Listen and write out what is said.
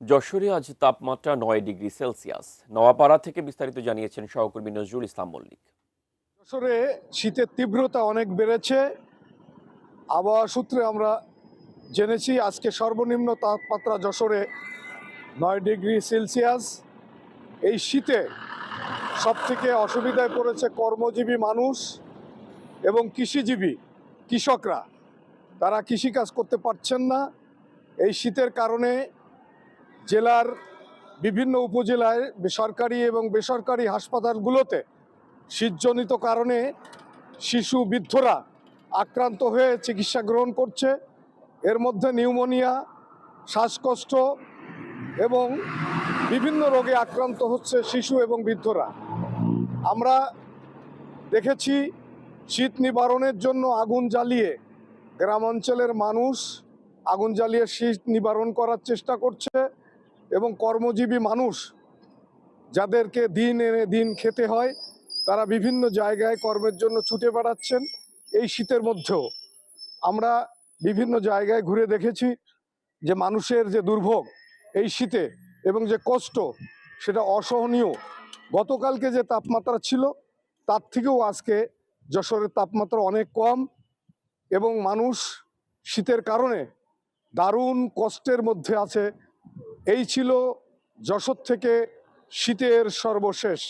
যশোরে আজ তাপমাত্রা 9 ডিগ্রি সেলসিয়াস। নোয়াপাড়া থেকে বিস্তারিত জানিয়েছেন সহকর্মী নজরুল ইসলাম মল্লিক। যশোরে শীতের তীব্রতা অনেক বেড়েছে। আবহাওয়া সূত্রে আমরা জেনেছি আজকে সর্বনিম্ন তাপমাত্রা যশোরে 9 ডিগ্রি সেলসিয়াস। এই শীতে সবথেকে অসুবিধায় পড়েছে কর্মজীবী মানুষ এবং কৃষকরা। তারা কৃষিকাজ করতে পারছেন না। এই শীতের কারণে জেলার বিভিন্ন উপজেলায় সরকারি এবং বেসরকারি হাসপাতালগুলোতে শীতজনিত কারণে শিশু বৃদ্ধরা আক্রান্ত হয়ে চিকিৎসা গ্রহণ করছে। এর মধ্যে নিউমোনিয়া, শ্বাসকষ্ট এবং বিভিন্ন রোগে আক্রান্ত হচ্ছে শিশু এবং বৃদ্ধরা। আমরা দেখেছি শীত নিবারণের জন্য আগুন জ্বালিয়ে গ্রামাঞ্চলের মানুষ আগুন জ্বালিয়ে শীত নিবারণ করার চেষ্টা করছে এবং কর্মজীবী মানুষ যাদেরকে দিন এনে দিন খেতে হয় তারা বিভিন্ন জায়গায় কর্মের জন্য ছুটে বেড়াচ্ছেন। এই শীতের মধ্যেও আমরা বিভিন্ন জায়গায় ঘুরে দেখেছি যে মানুষের যে দুর্ভোগ এই শীতে এবং যে কষ্ট সেটা অসহনীয়। গতকালকে যে তাপমাত্রা ছিল তার থেকেও আজকে যশোরের তাপমাত্রা অনেক কম এবং মানুষ শীতের কারণে দারুণ কষ্টের মধ্যে আছে। এই ছিল যশোর থেকে শীতের সর্বশেষ।